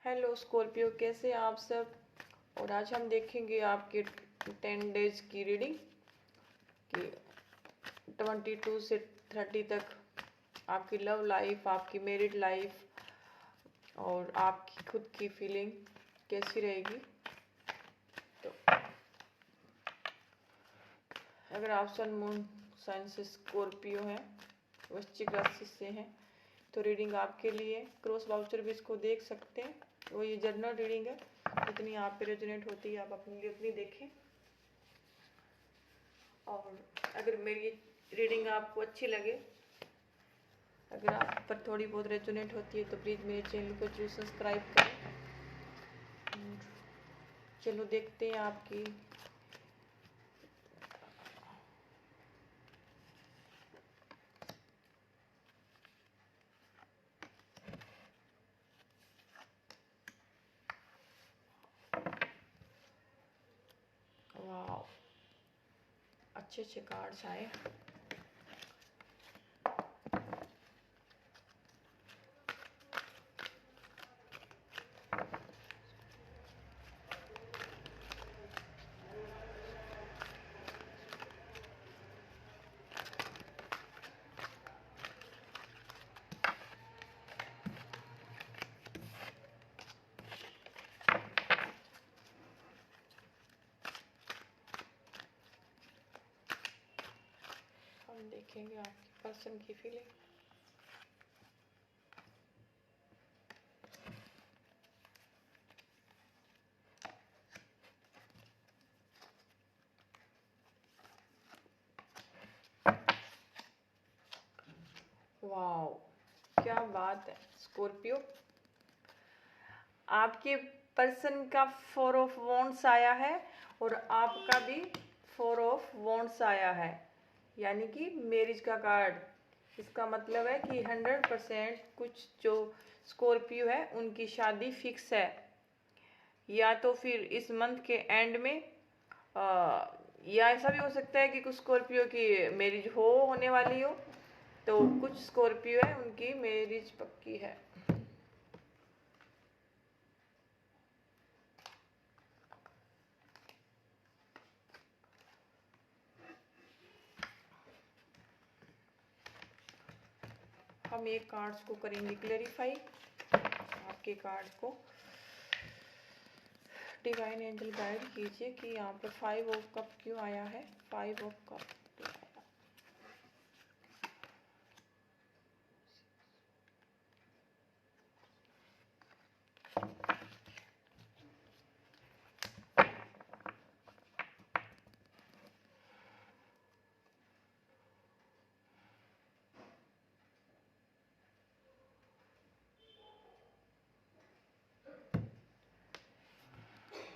Hello Scorpio, कैसे हैं आप सब। और आज हम देखेंगे आपके 10 डेज की रीडिंग कि 22 से 30 तक आपकी लव लाइफ, आपकी मैरिड लाइफ और आपकी खुद की फीलिंग कैसी रहेगी। तो अगर आप सन मून साइन से स्कॉर्पियो हैं, वृश्चिक राशि से हैं, तो रीडिंग आपके लिए। क्रॉस वाउचर भी इसको देख सकते हैं। वो ये जर्नल रीडिंग है, जितनी आप पे रेजोनेट होती है आप अपने लिए उतनी देखें। और अगर मेरी रीडिंग आपको अच्छी लगे, अगर आप पर थोड़ी बहुत रेजोनेट होती है, तो प्लीज़ मेरे चैनल को जरूर सब्सक्राइब करें। चलो देखते हैं आपकी वाह, अच्छे अच्छे कार्ड्स आए। हम देखेंगे आपकी पर्सन की फीलिंग। वाओ, क्या बात है स्कॉर्पियो। आपके पर्सन का 4 ऑफ वॉन्ड्स आया है और आपका भी 4 ऑफ वॉन्ड्स आया है, यानी कि मैरिज का कार्ड। इसका मतलब है कि 100% कुछ जो स्कॉर्पियो है उनकी शादी फिक्स है, या तो फिर इस मंथ के एंड में, या ऐसा भी हो सकता है कि कुछ स्कॉर्पियो की मैरिज होने वाली हो। तो कुछ स्कॉर्पियो है उनकी मैरिज पक्की है। हम एक कार्ड्स को करेंगे क्लेरिफाई। आपके कार्ड को डिवाइन एंजल गाइड कीजिए कि यहाँ पर 5 ऑफ कप क्यों आया है। 5 ऑफ कप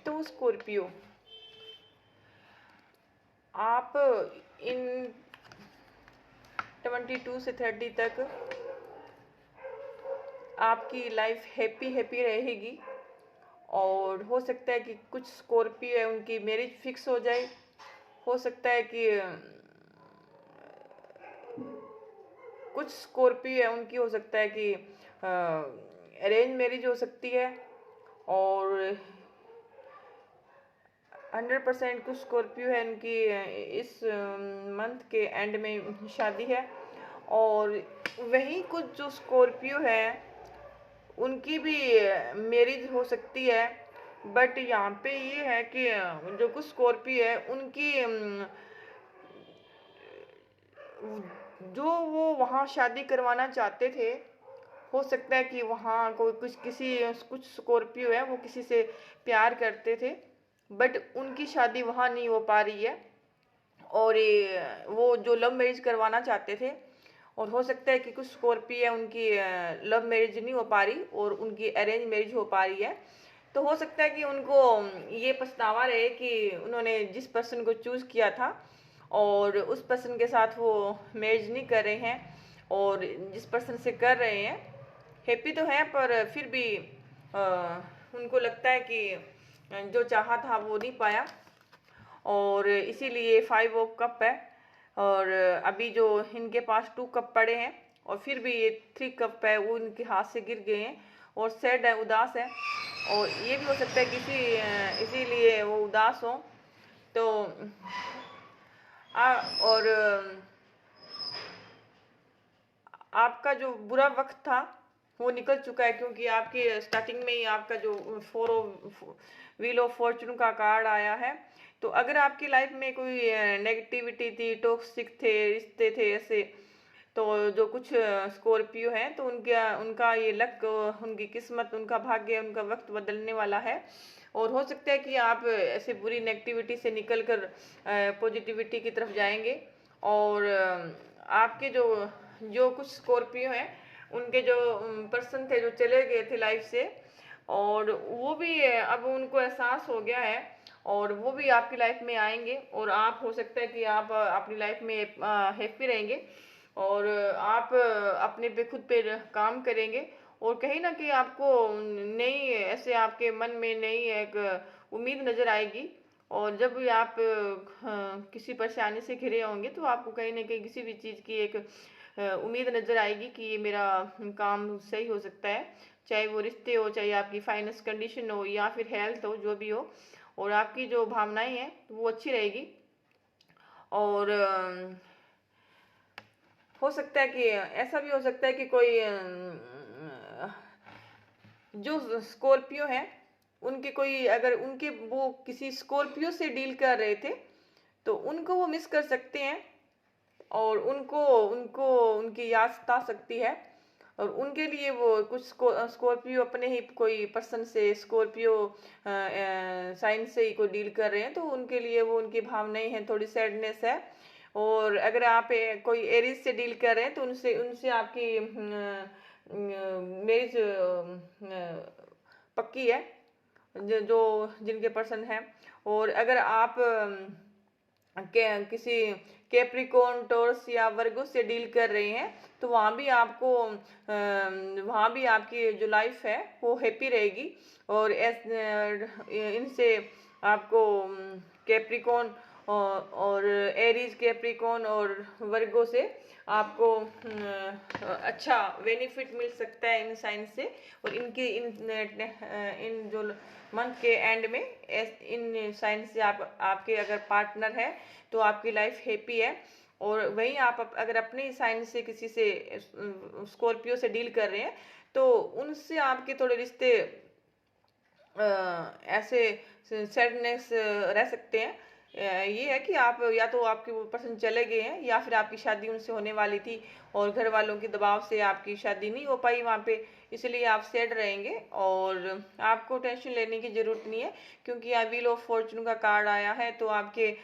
तो स्कॉर्पियो, आप इन 22 से 30 तक आपकी लाइफ हैप्पी रहेगी। और हो सकता है कि कुछ स्कॉर्पियो है उनकी मैरिज फिक्स हो जाए। हो सकता है कि कुछ स्कॉर्पियो है उनकी हो सकता है कि अरेंज मैरिज हो सकती है। और 100% कुछ स्कॉर्पियो है उनकी इस मंथ के एंड में शादी है। और वहीं कुछ जो स्कॉर्पियो है उनकी भी मैरिज हो सकती है। बट यहाँ पे ये है कि जो कुछ स्कॉर्पियो है उनकी जो वो वहाँ शादी करवाना चाहते थे, हो सकता है कि वहाँ कोई कुछ स्कॉर्पियो है वो किसी से प्यार करते थे, बट उनकी शादी वहाँ नहीं हो पा रही है। और वो जो लव मैरिज करवाना चाहते थे, और हो सकता है कि कुछ स्कॉर्पियो है उनकी लव मैरिज नहीं हो पा रही और उनकी अरेंज मैरिज हो पा रही है। तो हो सकता है कि उनको ये पछतावा रहे कि उन्होंने जिस पर्सन को चूज़ किया था और उस पर्सन के साथ वो मैरिज नहीं कर रहे हैं, और जिस पर्सन से कर रहे हैं हैप्पी तो है, पर फिर भी उनको लगता है कि जो चाहा था वो नहीं पाया। और इसीलिए 5 ऑफ कप है। और अभी जो इनके पास 2 कप पड़े हैं और फिर भी ये 3 कप है वो इनके हाथ से गिर गए हैं और सैड है, उदास है। और ये भी हो सकता है किसी इसीलिए वो उदास हो। तो और आपका जो बुरा वक्त था वो निकल चुका है, क्योंकि आपकी स्टार्टिंग में ही आपका जो व्हील ऑफ फॉर्चून का कार्ड आया है। तो अगर आपकी लाइफ में कोई नेगेटिविटी थी, टॉक्सिक थे रिश्ते थे ऐसे, तो जो कुछ स्कॉर्पियो हैं तो उनका उनका ये लक, उनकी किस्मत, उनका भाग्य, उनका वक्त बदलने वाला है। और हो सकता है कि आप ऐसे बुरी नेगेटिविटी से निकल कर पॉजिटिविटी की तरफ जाएंगे। और आपके जो जो कुछ स्कॉर्पियो हैं उनके जो पर्सन थे जो चले गए थे लाइफ से, और वो भी अब उनको एहसास हो गया है और वो भी आपकी लाइफ में आएंगे। और आप हो सकता है कि आप अपनी लाइफ में हैप्पी रहेंगे और आप अपने पे खुद पे काम करेंगे। और कहीं ना कहीं आपको नई ऐसे आपके मन में नई एक उम्मीद नजर आएगी। और जब भी आप किसी परेशानी से घिरे होंगे तो आपको कहीं ना कहीं किसी भी चीज़ की एक उम्मीद नजर आएगी कि ये मेरा काम सही हो सकता है, चाहे वो रिश्ते हो, चाहे आपकी फाइनेंस कंडीशन हो, या फिर हेल्थ हो, जो भी हो। और आपकी जो भावनाएं हैं वो अच्छी रहेगी। और हो सकता है कि ऐसा भी हो सकता है कि कोई जो स्कॉर्पियो है उनके कोई, अगर उनके वो किसी स्कॉर्पियो से डील कर रहे थे तो उनको वो मिस कर सकते हैं और उनको उनको उनकी याद सता सकती है। और उनके लिए वो कुछ स्कॉर्पियो अपने ही कोई पर्सन से, स्कॉर्पियो साइन से ही कोई डील कर रहे हैं तो उनके लिए वो उनकी भावनाएं हैं, थोड़ी सैडनेस है। और अगर आप कोई एरीज से डील कर रहे हैं तो उनसे उनसे आपकी मैरिज पक्की है, जो जिनके पर्सन है। और अगर आप किसी कैप्रिकॉर्न, टॉरस या वर्गो से डील कर रहे हैं तो वहाँ भी आपको वहाँ भी आपकी जो लाइफ है वो हैप्पी रहेगी। और इनसे आपको कैप्रिकॉर्न और एरीज, कैप्रिकॉर्न और वर्गो से आपको अच्छा बेनिफिट मिल सकता है इन साइन से। और इनकी इन जो मंथ के एंड में इन साइन से आप आपके अगर पार्टनर है तो आपकी लाइफ हैप्पी है। और वहीं आप अगर अपने साइन से किसी से स्कॉर्पियो से डील कर रहे हैं तो उनसे आपके थोड़े रिश्ते ऐसे सैडनेस रह सकते हैं। ये है कि आप या तो आपके वो पर्सन चले गए हैं या फिर आपकी शादी उनसे होने वाली थी और घर वालों के दबाव से आपकी शादी नहीं हो पाई वहाँ पे, इसलिए आप सैड रहेंगे। और आपको टेंशन लेने की ज़रूरत नहीं है, क्योंकि यहाँ व्हील ऑफ फॉर्चून का कार्ड आया है तो आपके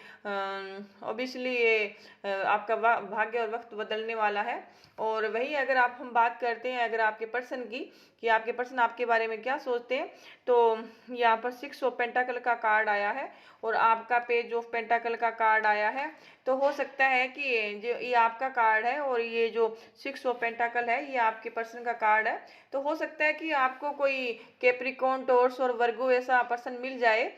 ऑब्वियसली ये आपका भाग्य और वक्त बदलने वाला है। और वही अगर हम बात करते हैं अगर आपके पर्सन की, कि आपके पर्सन आपके बारे में क्या सोचते हैं, तो यहाँ पर 6 ऑफ पेंटाकल का कार्ड आया है और आपका पेज ऑफ पेंटाकल का कार्ड आया है। तो हो सकता है कि जो ये आपका कार्ड है और ये जो 6 ऑफ पेंटाकल है ये आपके पर्सन का कार्ड है। तो हो सकता है कि आपको कोई कैप्रिकॉर्न, टॉरस और वर्गो ऐसा पर्सन मिल जाए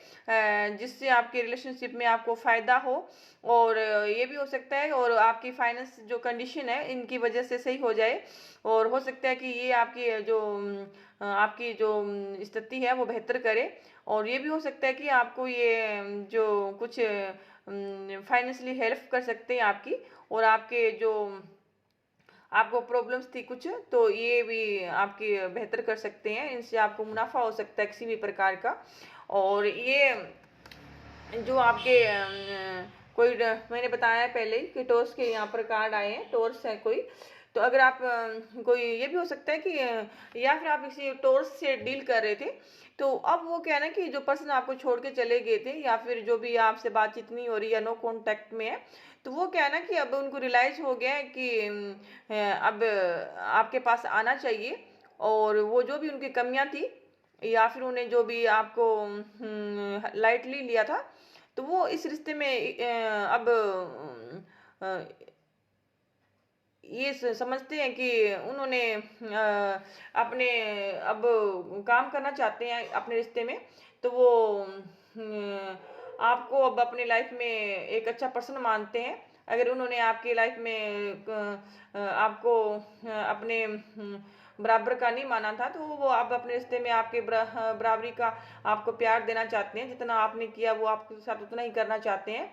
जिससे आपके रिलेशनशिप में आपको फायदा हो। और ये भी हो सकता है और आपकी फाइनेंस जो कंडीशन है इनकी वजह से सही हो जाए। और हो सकता है कि ये आपकी जो स्थिति है वो बेहतर करे। और ये भी हो सकता है कि आपको ये जो कुछ फाइनेंशियली हेल्प कर सकते हैं आपकी, और आपके जो आपको प्रॉब्लम्स थी कुछ तो ये भी आपकी बेहतर कर सकते हैं, इनसे आपको मुनाफा हो सकता है किसी भी प्रकार का। और ये जो आपके कोई मैंने बताया पहले ही कि टॉर्स के यहाँ पर कार्ड आए हैं, टॉर्स है कोई। तो अगर आप कोई ये भी हो सकता है कि या फिर आप किसी टॉर्स से डील कर रहे थे तो अब वो क्या है ना कि जो पर्सन आपको छोड़ के चले गए थे या फिर जो भी आपसे बातचीत नहीं हो रही या नो कांटेक्ट में है, तो वो क्या है ना कि अब उनको रियलाइज हो गया है कि अब आपके पास आना चाहिए। और वो जो भी उनकी कमियां थी या फिर उन्हें जो भी आपको लाइटली लिया था तो वो इस रिश्ते में अब ये समझते हैं कि उन्होंने अपने अब काम करना चाहते हैं अपने रिश्ते में। तो वो आपको अब अपने लाइफ में एक अच्छा पर्सन मानते हैं अगर उन्होंने आपकी लाइफ में आपको अपने बराबर का नहीं माना था, तो वो आप अपने रिश्ते में आपके बराबरी का आपको प्यार देना चाहते हैं, जितना आपने किया वो आपके साथ उतना ही करना चाहते हैं।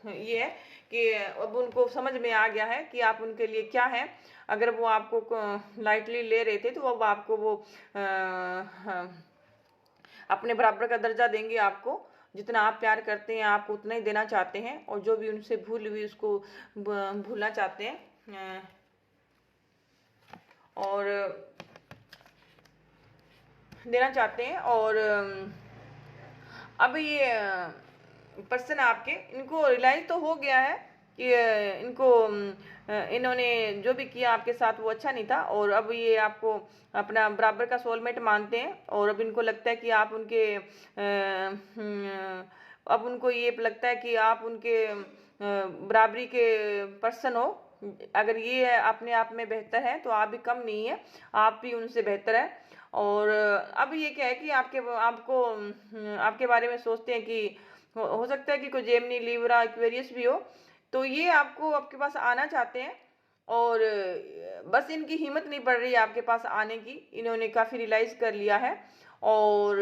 ये है कि अब उनको समझ में आ गया है कि आप उनके लिए क्या हैं। अगर वो आपको लाइटली ले रहे थे तो अब आपको वो अपने बराबर का दर्जा देंगे। आपको जितना आप प्यार करते हैं आपको उतना ही देना चाहते हैं, और जो भी उनसे भूल हुई उसको भूलना चाहते हैं। और देना चाहते हैं। और अब ये पर्सन आपके, इनको रियलाइज तो हो गया है कि इन्होंने जो भी किया आपके साथ वो अच्छा नहीं था, और अब ये आपको अपना बराबर का सोलमेट मानते हैं। और अब इनको लगता है कि आप उनके अब उनको ये लगता है कि आप उनके बराबरी के पर्सन हो। अगर ये अपने आप में बेहतर है तो आप भी कम नहीं है, आप भी उनसे बेहतर है। और अब ये क्या है कि आपके बारे में सोचते हैं कि हो सकता है कि कोई जेमिनी, लिब्रा, एक्वेरियस भी हो, तो ये आपको आपके पास आना चाहते हैं। और बस इनकी हिम्मत नहीं पड़ रही है आपके पास आने की, इन्होंने काफ़ी रियलाइज़ कर लिया है। और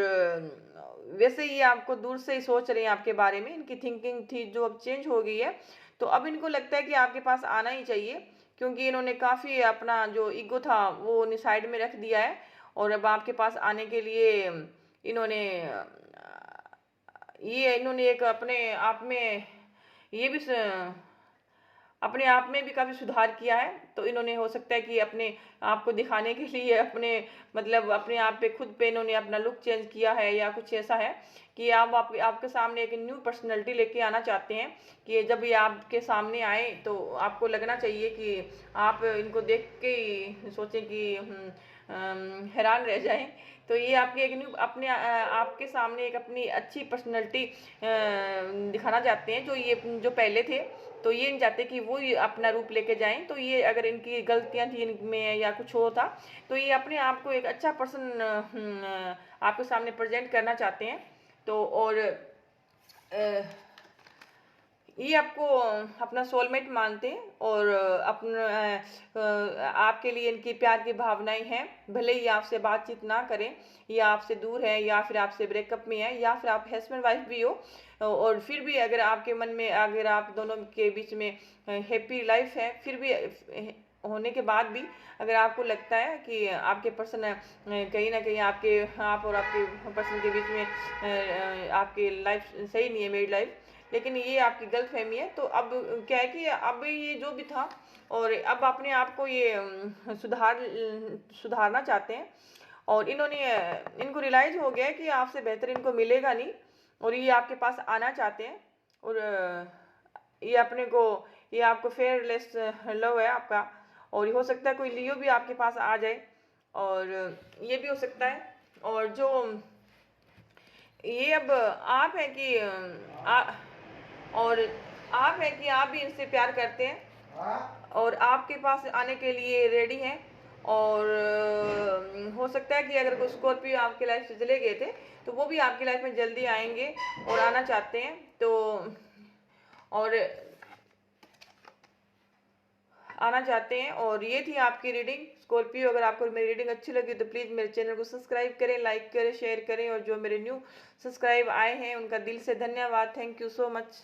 वैसे ये आपको दूर से ही सोच रहे हैं आपके बारे में, इनकी थिंकिंग थी जो अब चेंज हो गई है। तो अब इनको लगता है कि आपके पास आना ही चाहिए, क्योंकि इन्होंने काफ़ी अपना जो ईगो था वो साइड में रख दिया है। और अब आपके पास आने के लिए इन्होंने एक अपने आप में भी काफ़ी सुधार किया है। तो इन्होंने हो सकता है कि अपने आप को दिखाने के लिए अपने आप पे खुद पे इन्होंने अपना लुक चेंज किया है, या कुछ ऐसा है कि आपके सामने एक न्यू पर्सनैलिटी लेके आना चाहते हैं। कि जब ये आपके सामने आए तो आपको लगना चाहिए कि आप इनको देख के ही सोचें कि हैरान रह जाएं। तो ये आपके एक न्यू आपके सामने एक अपनी अच्छी पर्सनैलिटी दिखाना चाहते हैं। जो पहले थे, तो ये नहीं चाहते कि वो ये अपना रूप लेके जाएं। तो ये अगर इनकी गलतियां थी इनमें या कुछ हो था, तो ये अपने आप को एक अच्छा पर्सन आपके सामने प्रेजेंट करना चाहते हैं। तो और ये आपको अपना सोलमेट मानते हैं, और आपके लिए इनकी प्यार की भावनाएं हैं। भले ही आपसे बातचीत ना करें, या आपसे दूर है, या फिर आपसे ब्रेकअप में है, या फिर आप हस्बैंड वाइफ भी हो, और फिर भी अगर आपके मन में, अगर आप दोनों के बीच में हैप्पी लाइफ है, फिर भी होने के बाद भी अगर आपको लगता है कि आपके पर्सन कहीं ना कहीं आप और आपके पर्सन के बीच में आपकी लाइफ सही नहीं है, मेरी लाइफ, लेकिन ये आपकी गलत फहमी है। तो अब क्या है कि अब ये जो भी था, और अब अपने आप को ये सुधारना चाहते हैं। और इनको रियलाइज हो गया है कि आपसे बेहतर इनको मिलेगा नहीं, और ये आपके पास आना चाहते हैं। और ये आपको फेयरलेस लव है आपका। और हो सकता है कोई लियो भी आपके पास आ जाए, और ये भी हो सकता है। और जो ये अब आप है कि और आप है कि आप भी इनसे प्यार करते हैं, और आपके पास आने के लिए रेडी हैं। और हो सकता है कि अगर कोई स्कॉर्पियो आपके लाइफ से चले गए थे, तो वो भी आपकी लाइफ में जल्दी आएंगे और आना चाहते हैं। तो और आना चाहते हैं। और ये थी आपकी रीडिंग स्कॉर्पियो। अगर आपको मेरी रीडिंग अच्छी लगी तो प्लीज़ मेरे चैनल को सब्सक्राइब करें, लाइक करें, शेयर करें। और जो मेरे न्यू सब्सक्राइब आए हैं उनका दिल से धन्यवाद। Thank you so much.